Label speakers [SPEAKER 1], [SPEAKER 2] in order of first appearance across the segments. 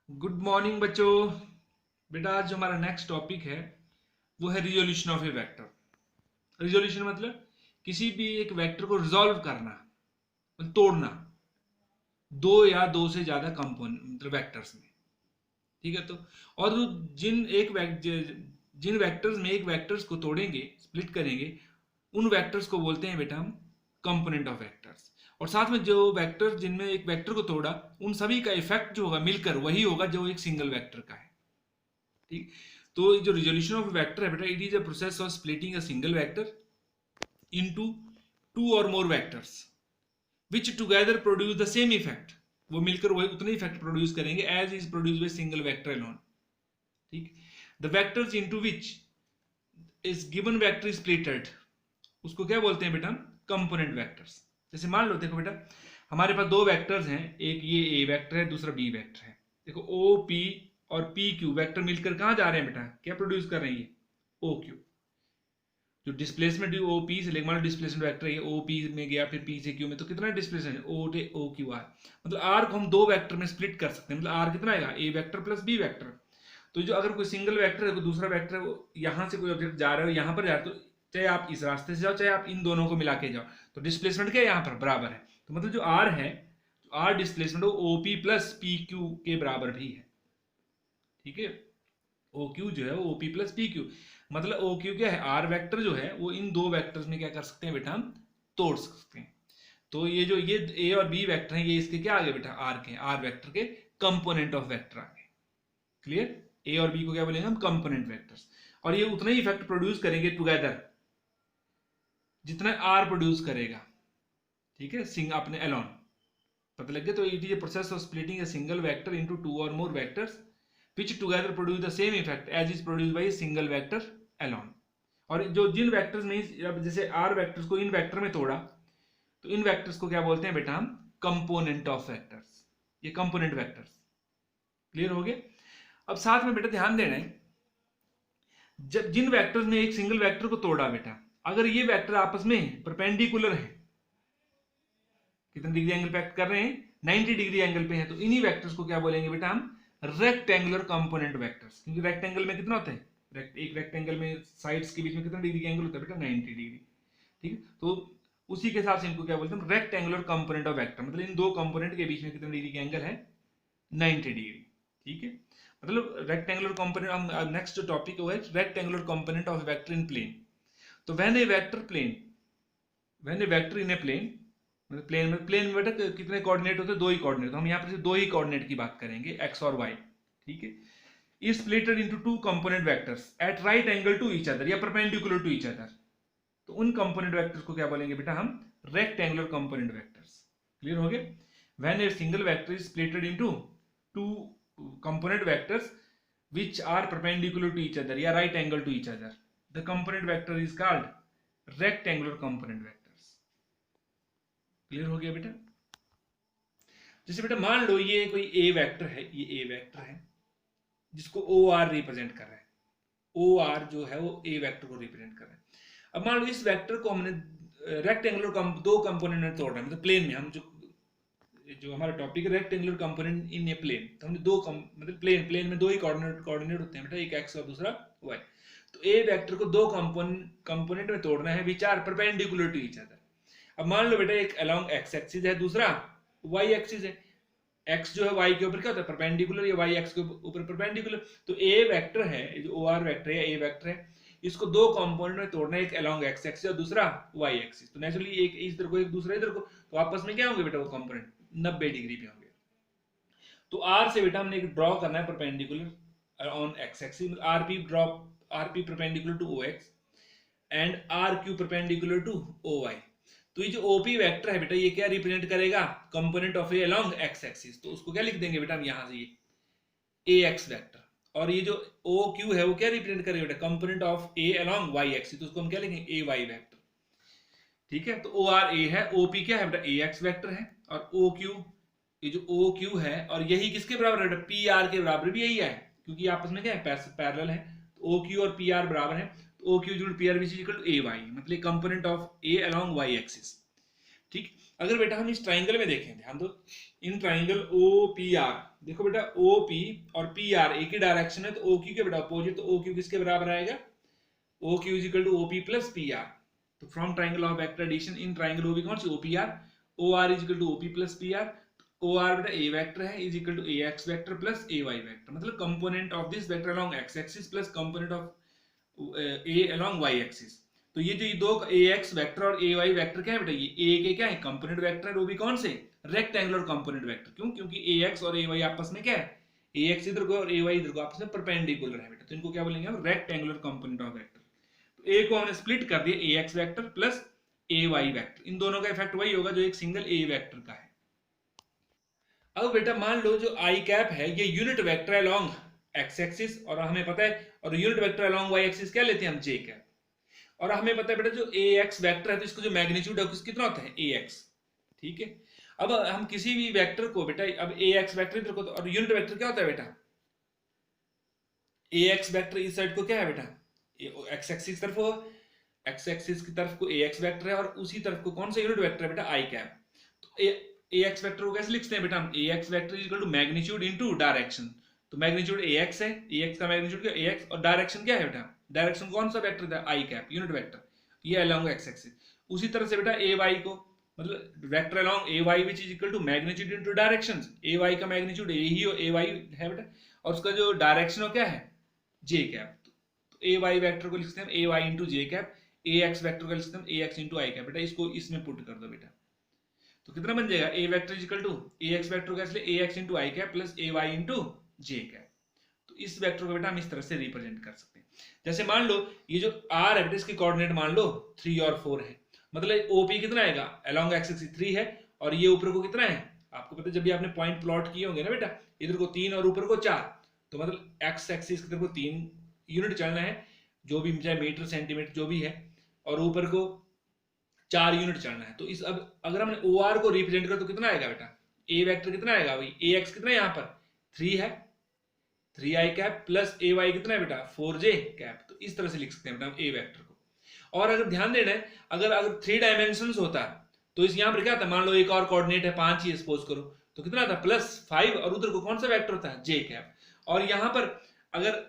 [SPEAKER 1] Good morning बच्चों। बेटा आज जो हमारा नेक्स्ट टॉपिक है वो है resolution of A vector. Resolution मतलब किसी भी एक वेक्टर को रिजॉल्व करना, मतलब तोड़ना दो या दो से ज्यादा कंपोनेंट मतलब वेक्टर्स में। ठीक है, तो और जिन वेक्टर्स में एक वेक्टर्स को तोड़ेंगे, स्प्लिट करेंगे, उन वेक्टर्स को बोलते हैं बेटा हम कंपोनेंट ऑफ वेक्टर्स। और साथ में जो वेक्टर्स जिनमें एक वेक्टर को तोड़ा, उन सभी का इफेक्ट जो होगा मिलकर वही होगा जो एक सिंगल वेक्टर का है। ठीक, तो जो रिजोल्यूशन ऑफ वेक्टर है बेटा, it is a process of splitting a single vector into two और more vectors which together produce the same effect. वो मिलकर वही उतने इफेक्ट प्रोड्यूस करेंगे as is produce by single vector alone. ठीक, the vectors into which is given vector is splitted, उसको क्या बोलते हैं बेटा? Component vectors. जैसे मान लो, देखो बेटा, हमारे पास दो वेक्टर्स हैं, एक ये ए वेक्टर है, दूसरा बी वेक्टर है। देखो ओ पी और पी क्यू वेक्टर मिलकर कहां जा रहे हैं बेटा? क्या प्रोड्यूस कर रहे हैं? ये ओ क्यू। जो डिस्प्लेसमेंट ओ पी से लेकर, मान लो डिस्प्लेसमेंट वेक्टर है ओ पी में गया, फिर पी से क्यू में, तो कितना डिस्प्लेसमेंट? O Q R. मतलब आर को हम दो वेक्टर में स्प्लिट कर सकते हैं। मतलब आर कितना आएगा? ए वेक्टर प्लस बी वेक्टर। तो जो अगर कोई सिंगल वेक्टर है, कोई दूसरा वेक्टर है, यहां से कोई ऑब्जेक्ट जा रहे हो, यहां पर जा रहे हो, तो चाहे आप इस रास्ते से जाओ, चाहे आप इन दोनों को मिला के जाओ, तो डिस्प्लेसमेंट क्या है? यहाँ पर बराबर है। तो मतलब जो आर है, आर डिस्प्लेसमेंट वो O P plus P Q के बराबर भी है। ठीक है, ओ क्यू जो है वो O P plus P Q, मतलब ओ क्यू क्या है? आर वेक्टर जो है वो इन दो वेक्टर्स में क्या कर सकते हैं बेटा? हम तोड़ सकते हैं। तो ये ए और बी वेक्टर हैं, ये इसके क्या आ गए बेटा? आर के, आर वेक्टर के कंपोनेंट ऑफ वेक्टर आ गए। क्लियर? ए और बी को क्या बोलेंगे हम? Component vectors. और ये उतना ही इफेक्ट प्रोड्यूस करेंगे टुगेदर जितना आर प्रोड्यूस करेगा। ठीक है, सिंग अपने एलोन। पता लग गया? तो it is a process of splitting a single vector into two और more vectors which together produce the same effect as is produced by a single vector alone। और जो जिन वेक्टर्स में, अब जैसे आर वेक्टर्स को इन वेक्टर में तोड़ा, तो इन वेक्टर्स को क्या बोलते हैं बेटा? हम कंपोनेंट ऑफ वेक्टर्स। ये कंपोनेंट वेक्टर्स। क्लियर हो गया? अब साथ में बेटा ध्यान देना है, जब जिन वेक्टर्स ने एक सिंगल वेक्टर को तोड़ा बेटा, अगर ये वेक्टर आपस में परपेंडिकुलर है, कितने डिग्री एंगल पे एक्ट कर रहे हैं? 90 डिग्री एंगल पे है, तो इन्हीं वेक्टर्स को क्या बोलेंगे बेटा? हम रेक्टेंगुलर कंपोनेंट वेक्टर्स। क्योंकि रेक्टेंगल में कितना होता है? एक रेक्टेंगल में साइड्स के बीच में कितना डिग्री का एंगल होता है बेटा? 90 डिग्री। ठीक है, तो उसी के हिसाब से इनको क्या बोलते हैं? Rectangular component of vector. मतलब इन दो कंपोनेंट के बीच में कितने डिग्री का एंगल है? 90 डिग्री। ठीक है, मतलब रेक्टेंगुलर कंपोनेंट। हम नेक्स्ट जो टॉपिक है rectangular component of vector in plane. तो when a vector plane, when a vector in a plane, मतलब प्लेन में बेटा कितने कोऑर्डिनेट होते हैं? दो ही कोऑर्डिनेट। तो हम यहाँ पर सिर्फ दो ही कोऑर्डिनेट की बात करेंगे, एक्स और वाई। ठीक है, is split into two component vectors at right angle to each other या perpendicular to each other। तो उन कंपोनेंट वेक्टर्स को क्या बोलेंगे बेटा? हम रेक्टेंगुलर कंपोनेंट वेक्टर्स। क्लियर हो गया? When a single vector is splitted into two component vectors which are perpendicular to each other या right angle to each other, the component vector is called rectangular component vectors। Clear हो गया बेटा? जैसे बेटा मान लो ये कोई ए वेक्टर है, ये ए वेक्टर है जिसको ओ आर रिप्रेजेंट कर रहा है। ओ आर जो है वो ए वेक्टर को रिप्रेजेंट कर रहा है। अब मान लो इस वेक्टर को हमने रेक्टेंगुलर दो कंपोनेंट में तोड़ रहे हैं, मतलब प्लेन में। हम जो हमारा टॉपिक है rectangular component in a plane, तो हमने मतलब प्लेन में दो ही कोऑर्डिनेट होते हैं बेटा, एक एक्स और दूसरा वाई। तो ए वेक्टर को दो कंपोनेंट में तोड़ना है which are perpendicular to each other. अब मान लो बेटा एक अलोंग एक्स एक्सिस है, दूसरा वाई एक्सिस है। एक्स जो है वाई के ऊपर क्या होता है? परपेंडिकुलर, या वाई एक्स के ऊपर परपेंडिकुलर। तो ए वेक्टर है, जो ओ आर वेक्टर है, ए वेक्टर है, इसको दो कंपोनेंट में तोड़ना है, एक अलोंग एक्स एक्सिस और दूसरा वाई एक्सिस। तो नेचुरली एक इधर को एक दूसरा इधर को, तो आपस में क्या होंगे बेटा? वो कंपोनेंट 90 डिग्री पे होंगे। तो आर से बेटा हमने एक ड्रॉ करना है perpendicular on X axis, RP draw, RP perpendicular to O X and R Q perpendicular to O Y. तो ये जो ओपी वेक्टर है बेटा, ये क्या रिप्रेजेंट करेगा? Component of A along X axis. तो उसको क्या लिख देंगे बेटा हम यहां से? ये ए एक्स वेक्टर। और ये जो ओ क्यू है वो क्या रिप्रेजेंट करेगा बेटा? Component of A along Y axis. तो उसको हम क्या लिखेंगे? A Y vector. ठीक है, तो ओ आर ए है, ओपी क्या है बेटा? ए एक्स वेक्टर है। और ओ क्यू, ये जो ओ क्यू है, और यही किसके बराबर है बेटा? पी आर के बराबर भी यही है, क्योंकि आपस में क्या है? पैरेलल है। तो ओ क्यू और पी आर बराबर है, तो ओ क्यू जुड़ P R equal to A Y, मतलब component of A along Y axis. ठीक, अगर बेटा हम इस ट्राइंगल में देखें, ध्यान दो, in triangle O P R, देखो बेटा ओ पी और पी आर एक ही डायरेक्शन है, तो ओ क्यू के बेटा अपोजिट, तो ओ क्यू किसके बराबर आएगा, O Q is equal to O P plus P R. तो from triangle of vector addition in triangle O B कौन C, O P R, O R is equal to O P plus P R. O R बेटा a vector है is equal to A X vector plus A Y vector, मतलब component of this vector along X axis plus component of A along Y axis. तो ये जो ये दो ए X vector और ए Y vector क्या है बेटा, ये ए के क्या है, कंपोनेंट वेक्टर है, वो भी कौन से, रेक्टेंगुलर कंपोनेंट वेक्टर। क्यों, क्योंकि ए एक्स और ए वाई आपस में क्या है, ए एक्स इधर को और ए वाई इधर को आपस में परपेंडिकुलर है बेटा, तो इनको क्या बोलेंगे हम, रेक्टेंगुलर कंपोनेंट ऑफ वेक्टर। तो ए को हमने स्प्लिट कर दिया, ए X vector plus A Y vector, इन दोनों का इफेक्ट वही होगा जो एक सिंगल ए वेक्टर का है। अब बेटा मान लो जो आई कैप है ये unit vector along X axis, और हमें पता है, और unit vector along Y axis क्या लेते हैं हम, जे कैप। और हमें पता है बेटा जो ए एक्स वेक्टर है तो इसको जो मैग्नीट्यूड है उसका कितना होता है, ए एक्स, ठीक है। अब हम किसी भी वेक्टर को बेटा, अब ए एक्स वेक्टर इधर को, और यूनिट वेक्टर क्या होता है बेटा, ए एक्स वेक्टर इस साइड को क्या है बेटा, एक्स एक्सिस तरफ हो, एक्स एक्सिस की तरफ को ए एक्स वेक्टर है, और उसी तरफ को कौन सा यूनिट वेक्टर है बेटा, आई कैप। तो ए एक्स वेक्टर को कैसे लिखते हैं बेटा हम, A X vector is equal to magnitude into direction. तो मैग्नीट्यूड ए एक्स है, ए एक्स का मैग्नीट्यूड क्या, ए एक्स, और डायरेक्शन क्या है बेटा, डायरेक्शन कौन सा वेक्टर था, आई कैप, यूनिट वेक्टर, ये अलोंग एक्स एक्सिस। उसी तरह से बेटा ए वाई को, मतलब vector along A Y which is equal to magnitude into direction, A Y का मैग्नीट्यूड ए ही ए वाई है बेटा, और उसका जो डायरेक्शन हो क्या है, जे कैप। तो ए वाई वेक्टर को लिखते हैं ए वाई इंटू जे कैप, ए एक्स वेक्टर को लिखते हैं ए एक्स इंटू आई कैप। बेटा इसको इसमें पुट कर दो बेटा, तो कितना बन जाएगा, A vector equal to A X vector का इसलिए A X into I cap plus A Y into J cap. तो इस वेक्टर को बेटा हम इस तरह से रिप्रेजेंट कर सकते हैं। जैसे मान लो ये जो आर है बेटा, इसके कोऑर्डिनेट मान लो 3 और 4 है, मतलब ओपी कितना आएगा, अलोंग एक्स एक्सिस 3 है, और ये ऊपर को कितना है, आपको पता है जब भी आपने पॉइंट प्लॉट किए होंगे ना बेटा, इधर को 3 और ऊपर को 4, तो मतलब एक्स एक्सिस की तरफ को 3 यूनिट चलना है, जो भी चाहे मीटर सेंटीमीटर जो भी है, और ऊपर को 4 यूनिट चलना है। तो इस अब अगर हमने ओ आर को रिप्रेजेंट कर तो कितना आएगा बेटा, ए वेक्टर कितना आएगा भाई, ए एक्स कितना है यहाँ पर 3 है, 3 आई कैप प्लस ए वाई कितना है बेटा 4 जे कैप। तो इस तरह से लिख सकते हैं बेटा ए वेक्टर को। और अगर ध्यान देना है, अगर अगर 3 डायमेंशन होता तो इस यहाँ पर क्या था, मान लो एक और कोऑर्डिनेट है 5 ही सपोज करो, तो कितना था +5, और उधर को कौन सा वेक्टर होता है, जे कैप। और यहाँ पर अगर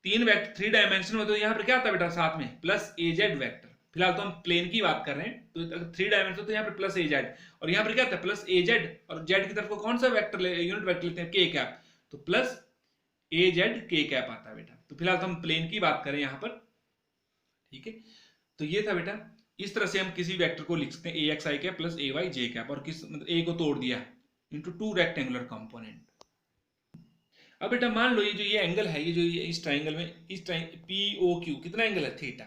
[SPEAKER 1] 3 वेक्टर 3 डायमेंशन होते तो यहाँ पर क्या आता बेटा साथ में प्लस ए जेड वेक्टर। फिलहाल तो हम प्लेन की बात कर रहे हैं, तो अगर 3 डायमेंशन तो यहाँ पे प्लस ए जेड, और यहाँ पर क्या था प्लस ए जेड, और जेड की तरफ को कौन सा वेक्टर यूनिट वेक्टर लेते हैं, के कैप, तो प्लस ए जेड के कैप आता है बेटा। तो फिलहाल तो हम प्लेन की बात करें यहाँ पर, ठीक है। तो ये था बेटा, इस तरह से हम किसी वेक्टर को लिख सकते हैं ए x I cap plus A Y J cap, और किस मतलब ए को तोड़ दिया इंटू 2 रेक्टेंगुलर कंपोनेंट। अब बेटा मान लो ये जो ये एंगल है, ये जो ये इस ट्राइंगल में, इस पी ओ क्यू कितना एंगल है, थीटा,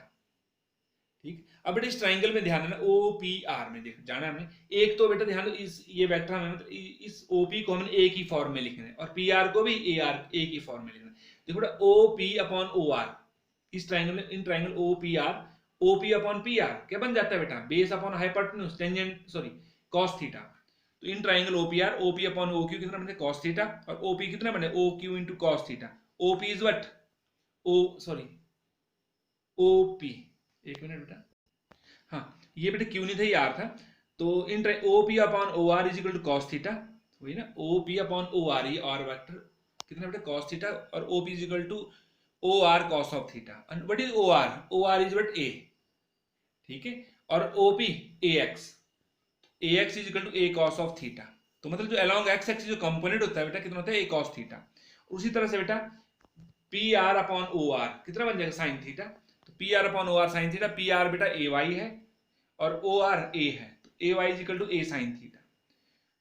[SPEAKER 1] ठीक। अब बेटा इस ट्राइंगल में ध्यान देना, ओ पी आर में देख जाना हमने, एक तो बेटा ध्यान दो इस ये वेक्टर हमें मतलब इस ओ पी को हमने ए की फॉर्म में लिखना है, और पी आर को भी ए आर ए की फॉर्म में लिखना है। देखो बेटा O P upon O R, इस ट्राइंगल में, in triangle O P R, O P upon P R क्या बन जाता है बेटा, base upon hypotenuse tangent sorry cos theta. तो in triangle O P R, O P upon O Q कितना बने, कॉस थीटा, और ओ पी कितना बने, O Q into cos theta. O P is what, O sorry O P, एक minute बेटा, हाँ ये बेटा क्यू नहीं था, ये आर था। तो in O P upon O R is equal to cos theta, वही ना, O P upon O R, ये आर वेक्टर कितना बेटा कॉस थीटा, और O P is equal to O R cos of theta. And what is O R, O R is what A, ठीक है। और O P A X, A X is equal to A cos of theta. तो मतलब जो along X axis जो component होता है बेटा कितना होता है, ए कॉस थीटा। उसी तरह से बेटा P R upon O R कितना बन जाएगा, साइन थीटा। तो P R upon O R sine theta, P R बेटा ए वाई है और ओ आर ए है, तो A Y is equal to A sine theta.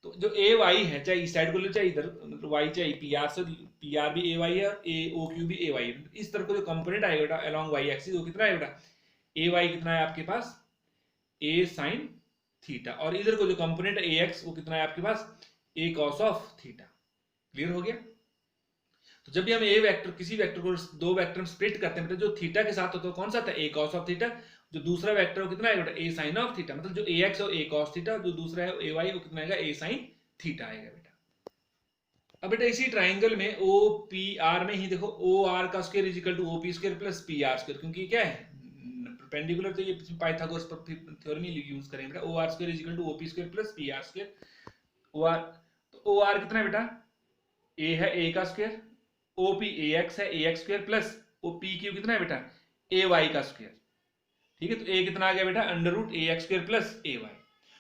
[SPEAKER 1] तो जो ए वाई है, चाहे इस साइड को ले चाहे इधर, मतलब वाई चाहे पी आर से, पी आर भी ए वाई है और ए ओ क्यू भी ए वाई है। इस तरह को जो कंपोनेंट आएगा बेटा अलोंग वाई एक्सिस वो कितना है बेटा, ए वाई कितना है आपके पास, ए साइन थीटा, और इधर को जो कंपोनेंट है ए एक्स वो कितना है आपके पास, ए कॉस ऑफ थीटा। क्लियर हो गया। तो जब भी हम ए वेक्टर किसी वेक्टर को दो वेक्टर में स्प्लिट करते हैं, जो थीटा के साथ होता है कौन सा था, ए कॉस ऑफ थीटा। जो दूसरा वेक्टर वो कितना आएगा, ए साइन ऑफ थीटा। मतलब जो ए एक्स हो ए कॉस थीटा, जो दूसरा है ए वाई वो कितना आएगा, ए साइन थीटा आएगा बेटा। अब बेटा इसी ट्राइंगल में ओ पी आर में ही देखो, ओ आर का square is equal to O P square plus P R square, क्योंकि क्या है परपेंडिकुलर तो ये पाइथागोरस थ्योरम यूज करेंगे बेटा, O R square is equal to OP square plus P R square. O R, तो O R कितना है बेटा, ए है ए का square, O P A X है A X square plus O P Q कितना है बेटा ए वाई का स्क्वायर। ठीक है, तो ए कितना आ गया बेटा under root A X square plus A Y.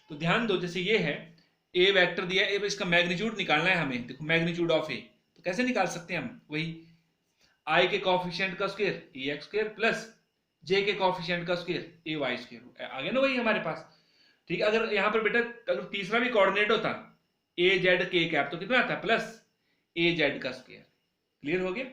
[SPEAKER 1] तो ध्यान दो, जैसे ये है ए वेक्टर दिया है, इसका मैग्नीट्यूड निकालना है हमें। देखो मैग्नीट्यूड ऑफ ए तो कैसे निकाल सकते हैं हम, वही आई के कॉफिशिएंट का स्क्वायर ए एक्स स्क्वायर प्लस जे के कॉफिशिएंट का स्क्वायर ए वाई स्क्वायर, आ गया ना वही हमारे पास। ठीक है, अगर यहाँ पर बेटा अगर तीसरा भी कोऑर्डिनेट होता ए जेड के कैप तो कितना आता प्लस ए जेड का स्क्वायर। क्लियर हो गया।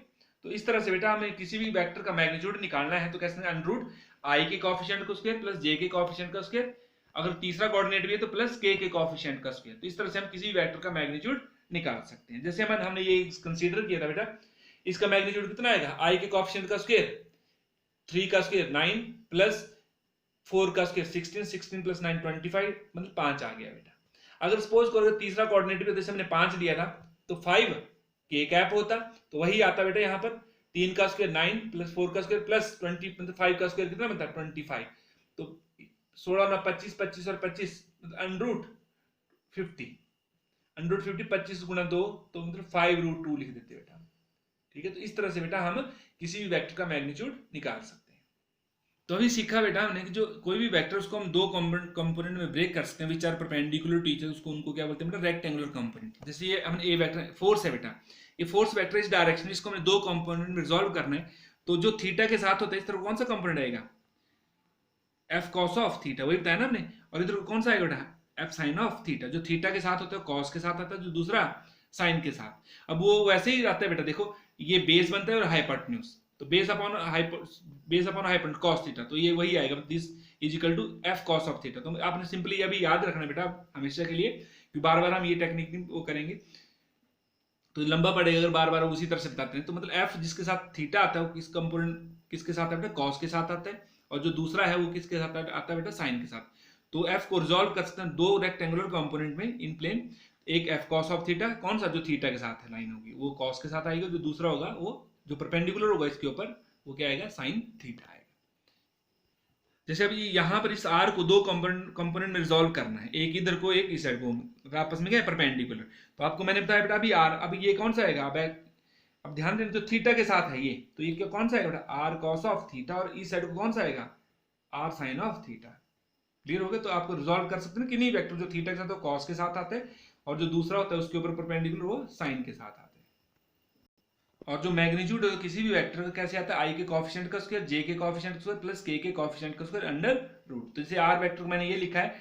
[SPEAKER 1] तो इस तरह से बेटा हमें किसी भी वेक्टर का मैग्नीट्यूड निकालना है तो कैसे, अंडर रूट आई के कॉफिशिएंट का स्क्वायर प्लस जे के कॉफिशिएंट का स्क्वायर, अगर तीसरा कोऑर्डिनेट भी है तो प्लस के कॉफिशिएंट का स्क्वायर। तो इस तरह से हम किसी भी वेक्टर का मैग्नीट्यूड निकाल सकते हैं। जैसे हमने ये कंसीडर किया था बेटा, इसका मैग्नीट्यूड कितना आएगा, आई के कॉफिशिएंट का स्क्वायर 3 का स्क्वायर 9 प्लस 4 का स्क्वायर 16, 16 प्लस 9 25, मतलब 5 आ गया बेटा। अगर सपोज करो तीसरा कोऑर्डिनेट भी जैसे हमने 5 लिया था तो 5 के कैप होता, तो वही आता बेटा यहाँ पर 3 का स्क्वायर 9 प्लस 4 का स्क्वायर प्लस 20, मतलब 5 का स्क्वायर कितना बनता है 25। तो 16 ना 25, 25 और 25 अंडर रूट 50, अंडर रूट 50 25 गुना 2 तो मतलब 5 रूट 2 लिख देते बेटा। ठीक है, तो इस तरह से बेटा हम किसी भी वेक्टर का मैग्नीट्यूड निकाल सकते हैं। तो अभी सीखा बेटा हमने कि जो कोई भी वेक्टर उसको हम दो कंपोनेंट में ब्रेक कर सकते हैं which are perpendicular to each other, उसको उनको क्या बोलते हैं बेटा रेक्टेंगुलर कंपोनेंट। जैसे ये हमने ए वेक्टर फोर्स है बेटा, ये फोर्स वेक्टर इस डायरेक्शन में, इसको हमें दो कंपोनेंट में रिजॉल्व करना है। तो जो थीटा के साथ होता है इस तरह कौन सा कंपोनेंट आएगा, एफ कॉस ऑफ थीटा, वही बताया ना हमने। और इधर कौन सा आएगा बेटा, एफ साइन ऑफ थीटा, जो थीटा के साथ होता है कॉस के साथ आता है, जो दूसरा साइन के साथ। अब वो वैसे ही आता है बेटा, देखो ये बेस बनता है और हाइपोटेन्यूज, तो base upon hypotenuse cos theta, तो ये वही आएगा this is equal to F cos of theta. तो आपने सिंपली अभी याद रखना बेटा हमेशा के लिए, कि बार बार हम ये टेक्निक वो करेंगे तो लंबा पड़ेगा अगर बार बार उसी तरह से बताते हैं। तो मतलब एफ जिसके साथ थीटा आता है वो किस कंपोनेंट किसके साथ आता है बेटा, कॉस के साथ आता है, और जो दूसरा है वो किसके साथ आता है बेटा, साइन के साथ। तो एफ को रिजॉल्व कर सकते हैं दो रेक्टेंगुलर कंपोनेंट में इन प्लेन, एक एफ कॉस ऑफ थीटा, कौन सा जो थीटा के साथ है लाइन होगी वो कॉस के साथ आएगा, जो दूसरा होगा वो जो परपेंडिकुलर होगा इसके ऊपर वो क्या आएगा, साइन थीटा आएगा। जैसे अभी यहाँ पर इस आर को दो कंपोनेंट में रिजॉल्व करना है, एक इधर को एक इस साइड को, आपस में क्या है परपेंडिकुलर। तो आपको मैंने बताया बेटा अभी आर, अभी ये कौन सा आएगा, अब ध्यान देना जो थीटा के साथ है ये, तो ये क्या कौन सा आएगा बेटा, आर कॉस ऑफ थीटा, और इस साइड को कौन सा आएगा, R sine of theta. Clear हो गया। तो आपको रिजॉल्व कर सकते हैं किन्हीं वेक्टर, जो थीटा के साथ है कॉस के साथ आते हैं, और जो दूसरा होता है उसके ऊपर परपेंडिकुलर वो साइन के साथ आते हैं। और जो मैग्नीट्यूड है किसी भी वेक्टर का कैसे आता है, आई के कॉफिशिएंट का स्क्वायर, जे के कॉफिशिएंट का स्क्वायर प्लस के कॉफिशिएंट का स्क्वायर अंडर रूट। तो जैसे आर वेक्टर मैंने ये लिखा है,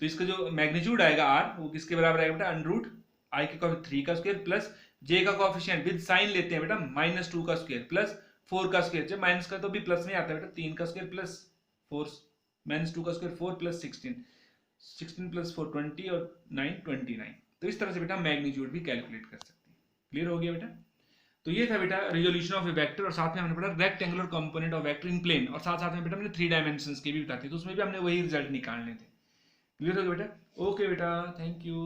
[SPEAKER 1] तो इसका जो मैग्नीट्यूड आएगा आर वो किसके बराबर आएगा बेटा, अंडर रूट आई के कॉफिशिएंट 3 का स्क्वायर प्लस जे का कॉफिशिएंट विद साइन लेते हैं बेटा -2 का स्क्वायर प्लस 4 का स्क्वायर, जब माइनस का तो भी प्लस में आता है बेटा, 3 का स्क्वायर प्लस 4 -2 का स्क्वायर 4 प्लस 16 प्लस 4 20 और 9 29। तो इस तरह से बेटा मैग्नीट्यूड भी कैलकुलेट कर सकते हैं। क्लियर हो गया बेटा। तो ये था बेटा रिजोल्यूशन ऑफ ए वेक्टर, और साथ में हमने पढ़ा rectangular component of vector in plane, और साथ में बेटा हमने 3 डायमेंशंस के भी बताते, तो उसमें भी हमने वही रिजल्ट निकालने थे। क्लियर हो गया बेटा। ओके बेटा, थैंक यू।